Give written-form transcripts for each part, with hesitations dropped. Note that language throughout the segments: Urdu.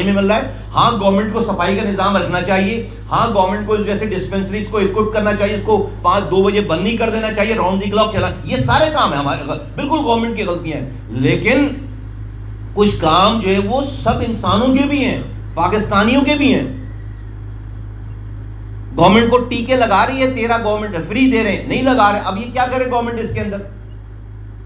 میں مل رہا ہے. ہاں گورنمنٹ کو صفائی کا نظام رکھنا چاہیے, ہاں گورنمنٹ کو جیسے ڈسپینسریز کو اکوپ کرنا چاہیے, اس کو 5-2 بجے بند نہیں کر دینا چاہیے, راؤنڈ دی کلاک چلا, یہ سارے کام ہیں ہمارے, بالکل گورنمنٹ کی غلطیاں ہیں. لیکن کچھ کام جو ہے وہ سب انسانوں کے بھی ہیں, پاکستانیوں کے بھی ہیں. گورنمنٹ کو ٹیکے لگا رہی ہے 13 گورنمنٹ فری دے رہے ہیں, نہیں لگا رہے, اب یہ کیا کرے گورنمنٹ اس کے اندر؟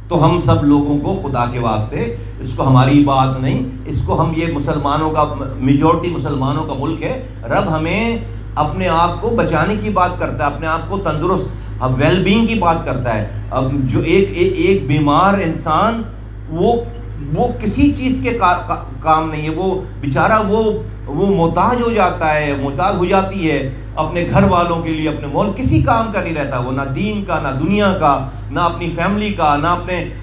تو ہم سب لوگوں کو خدا کے واسطے, اس کو ہماری بات نہیں, اس کو ہم, یہ مسلمانوں کا, میجورٹی مسلمانوں کا ملک ہے, رب ہمیں اپنے آپ کو بچانے کی بات کرتا ہے, اپنے آپ کو تندرست, ویل بینگ کی بات کرتا ہے. اب جو ایک بیمار انسان وہ کسی چیز کے کام نہیں ہے, وہ بیچارہ وہ محتاج ہو جاتا ہے, محتاج ہو جاتی ہے اپنے گھر والوں کے لیے, اپنے مول کسی کام کا نہیں رہتا وہ, نہ دین کا, نہ دنیا کا, نہ اپنی فیملی کا, نہ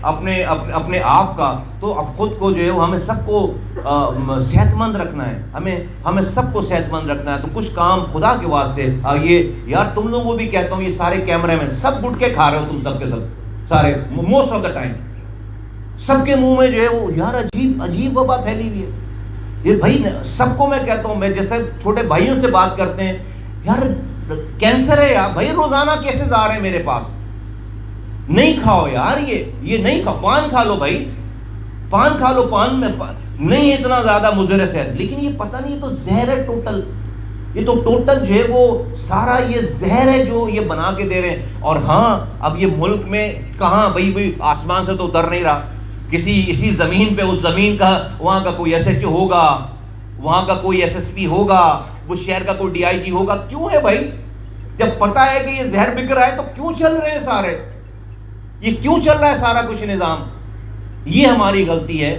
اپنے آپ کا. تو اب خود کو جو ہے وہ ہمیں سب کو صحت مند رکھنا ہے, ہمیں سب کو صحت مند رکھنا ہے. تو کچھ کام خدا کے واسطے, یہ یار تم لوگوں کو بھی کہتا ہوں, یہ سارے کیمرے میں سب گٹکے کھا رہے ہو تم سب کے سب, سارے موسٹ آف دا ٹائم سب کے منہ میں جو ہے وہ یار عجیب وبا پھیلی ہوئی ہے. یہ بھائی سب کو میں کہتا ہوں, میں جیسے چھوٹے بھائیوں سے بات کرتے ہیں, یار کینسر ہے یار, بھائی روزانہ کیسز آ رہے ہیں میرے پاس, نہیں کھاؤ یار, یہ نہیں کھاؤ, پان کھا لو بھائی, پان کھا لو, پان میں نہیں اتنا زیادہ مضر ہے, لیکن یہ پتہ نہیں, یہ تو زہر ہے ٹوٹل, یہ تو ٹوٹل جو ہے وہ سارا یہ زہر ہے جو یہ بنا کے دے رہے ہیں. اور ہاں اب یہ ملک میں کہاں بھائی آسمان سے تو اتر نہیں رہا, اسی زمین پہ, اس زمین کا, وہاں کا کوئی ایس ایچ او ہوگا, وہاں کا کوئی ایس ایس پی ہوگا, وہ شہر کا کوئی ڈی آئی جی ہوگا. کیوں ہے بھائی؟ جب پتا ہے کہ یہ زہر بک رہا ہے تو کیوں چل رہے ہیں سارے, یہ کیوں چل رہا ہے سارا کچھ نظام؟ یہ ہماری غلطی ہے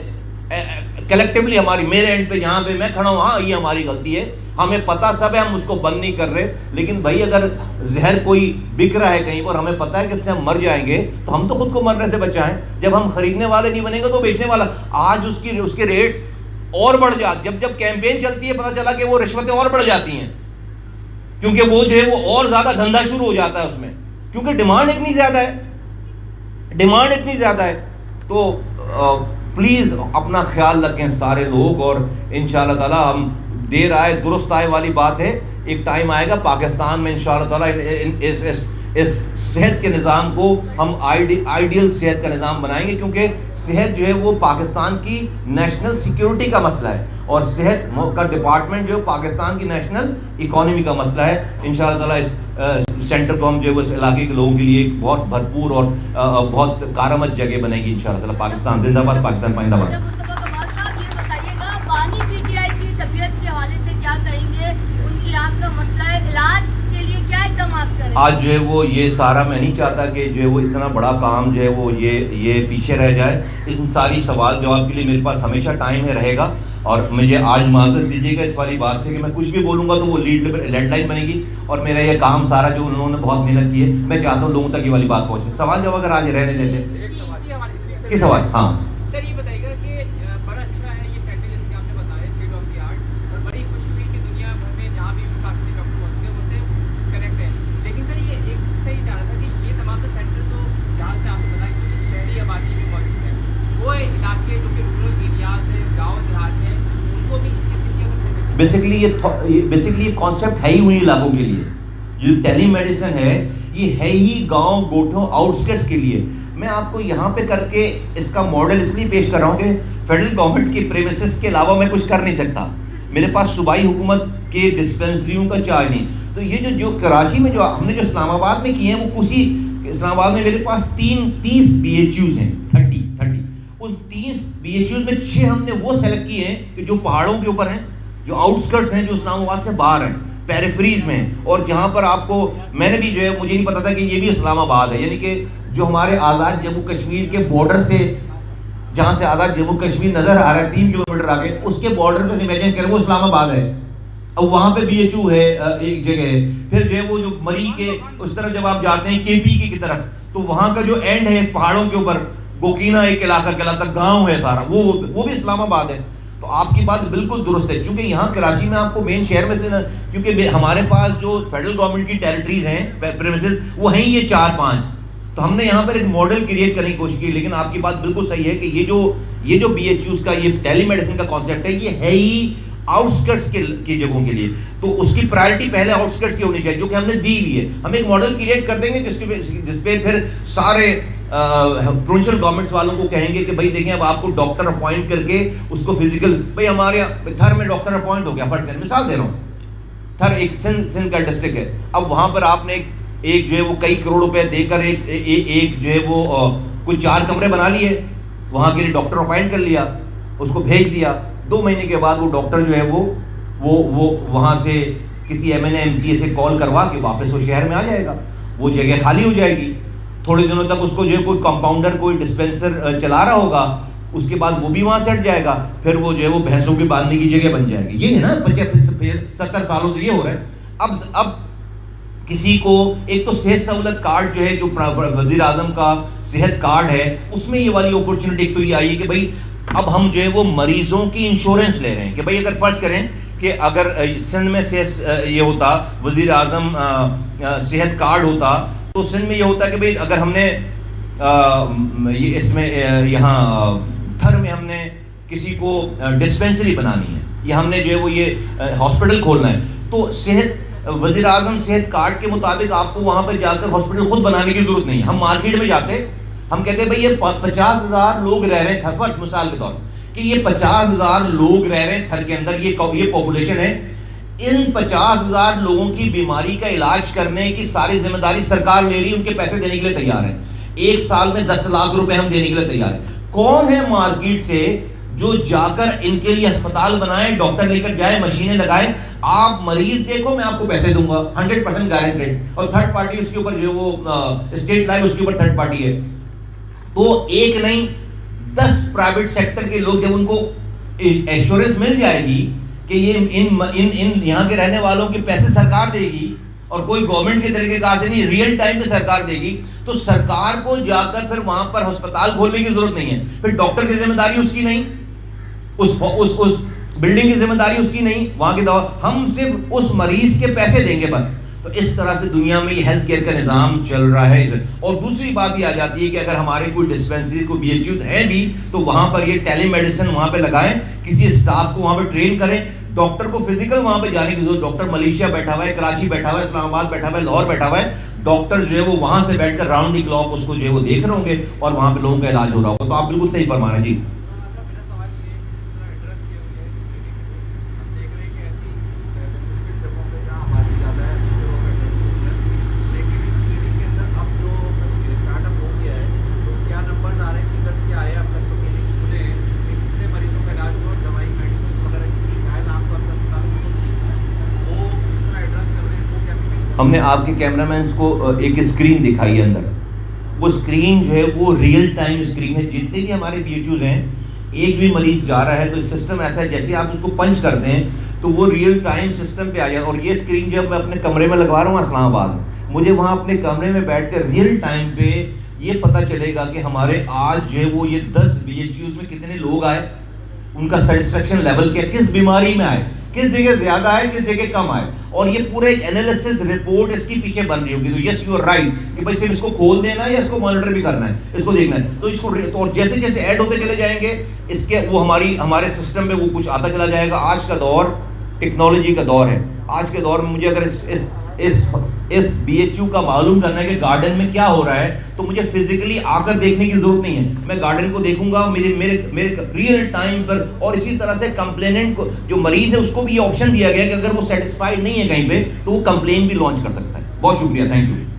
کلیکٹیولی, ہماری, میرے اینڈ پہ جہاں پہ میں کھڑا ہوں, ہاں یہ ہماری غلطی ہے, ہمیں پتا سب ہے, ہم اس کو بند نہیں کر رہے. لیکن بھائی اگر زہر کوئی بک رہا ہے کہیں پر, ہمیں پتا ہے کہ اس سے ہم مر جائیں گے, تو ہم تو خود کو مرنے سے بچائیں. جب ہم خریدنے والے نہیں بنیں گے تو بیچنے والا. آج اس کے ریٹس اور بڑھ جاتے, جب کیمپین چلتی ہے پتہ چلا کہ وہ رشوتیں اور بڑھ جاتی ہیں, کیونکہ وہ جو ہے وہ اور زیادہ دھندا شروع ہو جاتا ہے اس میں, کیونکہ ڈیمانڈ اتنی زیادہ ہے. تو پلیز اپنا خیال رکھیں سارے لوگ, اور انشاءاللہ تعالی ہم دیر آئے درست آئے والی بات ہے, ایک ٹائم آئے گا پاکستان میں انشاءاللہ تعالی اس صحت کے نظام کو ہم آئیڈیل صحت کا نظام بنائیں گے, کیونکہ صحت جو ہے وہ پاکستان کی نیشنل سیکیورٹی کا مسئلہ ہے, اور صحت کا ڈپارٹمنٹ جو ہے پاکستان کی نیشنل اکانومی کا مسئلہ ہے. انشاءاللہ تعالی اس سینٹر کو ہم جو ہے اس علاقے کے لوگوں کے لیے ایک بہت بھرپور اور بہت کارآمد جگہ بنے گی انشاءاللہ تعالی. پاکستان زندہ باد, پاکستان پائندہ باد. آج جو ہے وہ یہ سارا, میں نہیں چاہتا کہ جو ہے وہ اتنا بڑا کام جو ہے وہ یہ پیچھے رہ جائے. اس ساری سوال جواب کے لیے میرے پاس ہمیشہ ٹائم ہے رہے گا, اور مجھے آج معذرت دیجیے گا اس والی بات سے کہ میں کچھ بھی بولوں گا تو وہ لیڈ لائن بنے گی, اور میرا یہ کام سارا جو انہوں نے بہت محنت کی ہے, میں چاہتا ہوں لوگوں تک یہ والی بات پہنچے. سوال جواب اگر آج رہنے دے لیں کس سوال؟ ہاں سر یہ بتائیے گا کہ بڑا اچھا ہے یہ سینٹر جیسے کہ آپ نے بتایا اسٹیٹ آف دی آرٹ, اور بڑی خوشی ہوئی کہ دنیا بھر میں جہاں بھی پاکستانی ڈاکٹر ہوتے ہیں وہ سے کنیکٹ ہے. لیکن سر یہ ایک صحیح چاہ رہا تھا کہ یہ تمام سینٹر تو جہاں سے آپ کو پتا ہے کہ یہ شہری آبادی میں موجود ہے, وہ علاقے جو کہ رورل ایریاز ہے, گاؤں دیہات ہیں, ان کو بھی اس کے ذریعے بیسکلی یہ کانسیپٹ ہے ہی انہی علاقوں کے لیے. جو ٹیلی میڈیسن ہے یہ ہے ہی گاؤں گوٹھوں آؤٹسکرٹس کے لیے. میں آپ کو یہاں پہ کر کے اس کا ماڈل اس لیے پیش کر رہا ہوں کہ فیڈرل گورنمنٹ کی پریمیسز کے علاوہ میں کچھ کر نہیں سکتا, میرے پاس صوبائی حکومت کے ڈسپینسریوں کا چارج نہیں. تو یہ جو کراچی میں جو ہم نے جو اسلام آباد میں کیے ہیں, وہ کسی اسلام آباد میں میرے پاس 30 BHUs ہیں, 30 ان 30 BHUs میں 6 ہم نے وہ سیلیکٹ کیے ہیں کہ جو پہاڑوں کے اوپر ہیں, جو آؤٹسکرٹس ہیں, جو اسلام آباد سے باہر ہیں, پیریفریز میں, اور جہاں پر آپ کو, میں نے بھی جو ہے مجھے نہیں پتا تھا کہ یہ بھی اسلام آباد ہے, یعنی کہ جو ہمارے آزاد جموں کشمیر کے بارڈر سے, جہاں سے آزاد جموں کشمیر نظر آ رہا ہے 3 کلومیٹر آگے, اس کے بارڈر پہ امیجن کریں وہ اسلام آباد ہے. اب وہاں پہ BHU ہے ایک جگہ ہے. پھر جو ہے وہ جو مری کے اس طرف جب آپ جاتے ہیں KP کی طرف, تو وہاں کا جو اینڈ ہے پہاڑوں کے اوپر, گوکینا ایک علاقہ کہلاتا, گاؤں ہے سارا, وہ بھی اسلام آباد ہے. تو آپ کی بات بالکل درست ہے, چونکہ یہاں کراچی میں آپ کو مین شہر میں سے, کیونکہ ہمارے پاس جو فیڈرل گورنمنٹ کی ٹیریٹریز ہیں پریمیسز وہ ہیں یہ 4-5, تو ہم نے یہاں پر ایک ماڈل کریٹ کرنے کی کوشش کی. لیکن آپ کی بات بالکل صحیح ہے کہ یہ جو BHUs کا یہ ٹیلی میڈیسن کا کانسیپٹ ہے, یہ ہے ہی آؤٹسکرٹس کی جگہوں کے لیے, تو اس کی پرائرٹی پہلے آؤٹسکرٹس کی ہونی چاہیے, جو کہ ہم نے دی ہوئی ہے. ہم ایک ماڈل کریٹ کر دیں گے جس پہ پھر سارے پروونشل گورنمنٹس والوں کو کہیں گے کہ بھائی دیکھیں اب آپ کو ڈاکٹر اپوائنٹ کر کے اس کو فزیکل, بھائی ہمارے تھر میں ڈاکٹر اپوائنٹ ہو گیا, فرض کریں مثال دے رہا ہوں, تھر ایک سندھ کا ڈسٹرکٹ ہے, اب وہاں پر آپ نے ایک جو ہے وہ کئی کروڑ روپے دے کر ایک جو ہے وہ کچھ 4 کمرے بنا لیے, وہاں کے لیے ڈاکٹر اپوائنٹ کر لیا, اس کو بھیج دیا, 2 مہینے کے بعد وہ ڈاکٹر جو ہے وہ وہاں سے کسی MNA سے کال کروا کے واپس وہ شہر میں آ جائے گا, وہ جگہ خالی ہو جائے گی. تھوڑے دنوں تک اس کو جو ہے کوئی کمپاؤنڈر کوئی ڈسپینسر چلا رہا ہوگا, اس کے بعد وہ بھی وہاں سے ہٹ جائے گا, پھر وہ جو ہے وہ بھینسوں کے باندھنے کی جگہ بن جائے گی. یہ ہے نا 70 سالوں سے یہ ہو رہا ہے. اب کسی کو ایک تو صحت سہولت کارڈ جو ہے, جو وزیر اعظم کا صحت کارڈ ہے, اس میں یہ والی اپورچونٹی ایک تو یہ آئی ہے کہ بھائی اب ہم جو ہے وہ مریضوں کی انشورنس لے رہے ہیں کہ بھائی اگر فرض کریں کہ اگر سندھ میں یہ ہوتا وزیر اعظم صحت کارڈ ہوتا, تو سندھ میں یہ ہوتا کہ بھائی اگر ہم نے اس میں یہاں تھر میں ہم نے کسی کو ڈسپینسری بنانی ہے یا ہم نے جو ہے وہ یہ ہاسپٹل کھولنا ہے, تو وزیر اعظم صحت کارڈ کے مطابق آپ کو وہاں پہ جا کر ہاسپٹل خود بنانے کی ضرورت نہیں ہے. ہم مارکیٹ میں جاتے, ہم کہتے ہیں بھائی یہ 50,000 لوگ رہ رہے ہیں تھر, فرض مثال کے طور کہ یہ 50,000 لوگ رہ رہے ہیں تھر کے اندر, یہ پاپولیشن ہے, ان 50,000 لوگوں کی بیماری کا علاج کرنے کی ساری ذمہ داری سرکار لے رہی ہے, ان کے پیسے دینے کے لیے تیار ہیں, 1 سال میں 10 لاکھ روپے ہم دینے کے لیے تیار ہیں. کون ہے مارکیٹ سے جو جا کر ان کے لیے اسپتال بنائے, ڈاکٹر لے کر جائے, مشینیں لگائے, آپ مریض دیکھو میں آپ کو پیسے دوں گا 100% گارنٹیڈ, اور تھرڈ پارٹی اس کے اوپر جو وہ اسٹیٹ لائف اس کے اوپر تھرڈ پارٹی ہے. تو ایک نہیں 10 پرائیویٹ سیکٹر کے لوگ جب ان کو ایشورنس مل جائے گی کہ یہ ان یہاں کے رہنے والوں کے پیسے سرکار دے گی, اور کوئی گورنمنٹ کے طریقے کار سے نہیں, ریئل ٹائم میں سرکار دے گی, تو سرکار کو جا کر پھر وہاں پر ہسپتال کھولنے کی ضرورت نہیں ہے. پھر ڈاکٹر کی ذمہ داری اس کی نہیں, اس بلڈنگ کی ذمہ داری اس کی نہیں, وہاں کی دوا, ہم صرف اس مریض کے پیسے دیں گے بس. تو اس طرح سے دنیا میں یہ ہیلتھ کیئر کا نظام چل رہا ہے. اور دوسری بات یہ آ جاتی ہے کہ اگر ہمارے کوئی ڈسپینسری کوئی BHUs ہیں بھی, تو وہاں پر یہ ٹیلی میڈیسن وہاں پہ لگائیں, کسی اسٹاف کو وہاں پہ ٹرین کریں, ڈاکٹر کو فزیکل وہاں پہ جانے کی ضرورت. ڈاکٹر ملیشیا بیٹھا ہوا ہے, کراچی بیٹھا ہوا ہے, اسلام آباد بیٹھا ہوا ہے, لاہور بیٹھا ہوا ہے, ڈاکٹر جو ہے وہ وہاں سے بیٹھ کر راؤنڈ دی کلاک اس کو جو ہے وہ دیکھ رہے ہوں گے, اور وہاں پہ لوگوں کا علاج ہو رہا ہوگا. تو آپ بالکل صحیح فرما رہے ہیں. جی ہم نے آپ کے کیمرہ مینس کو ایک اسکرین دکھائی ہے اندر, وہ اسکرین جو ہے وہ ریئل ٹائم اسکرین ہے. جتنے بھی ہمارے BHUs ہیں, ایک بھی مریض جا رہا ہے تو سسٹم ایسا ہے جیسے آپ اس کو پنچ کرتے ہیں تو وہ ریئل ٹائم سسٹم پہ آ جائے. اور یہ اسکرین جو میں اپنے کمرے میں لگوا رہا ہوں اسلام آباد میں, مجھے وہاں اپنے کمرے میں بیٹھ کر ریئل ٹائم پہ یہ پتہ چلے گا کہ ہمارے آج جو ہے وہ یہ 10 BHUs میں کتنے لوگ آئے, ان کا سیٹسفیکشن لیول کیا, کس بیماری میں آئے, کس جگہ زیادہ آئے, کس جگہ کم آئے, اور یہ پورا ایک انالیسس رپورٹ اس کی پیچھے بن رہی ہوگی. تو یس یو آر رائٹ کہ بھائی صرف اس کو کھول دینا ہے یا اس کو مانیٹر بھی کرنا ہے, اس کو دیکھنا ہے. تو اس کو اور جیسے جیسے ایڈ ہوتے چلے جائیں گے اس کے وہ ہمارے سسٹم میں وہ کچھ آتا چلا جائے گا. آج کا دور ٹیکنالوجی کا دور ہے. آج کے دور میں مجھے اگر اس BHU کا معلوم کرنا ہے کہ گارڈن میں کیا ہو رہا ہے, تو مجھے فزیکلی آ کر دیکھنے کی ضرورت نہیں ہے. میں گارڈن کو دیکھوں گا میرے ریئل ٹائم پر. اور اسی طرح سے کمپلیننٹ کو, جو مریض ہے اس کو بھی یہ آپشن دیا گیا کہ اگر وہ سیٹسفائیڈ نہیں ہے کہیں پہ تو وہ کمپلین بھی لانچ کر سکتا ہے. بہت شکریہ, تھینک یو.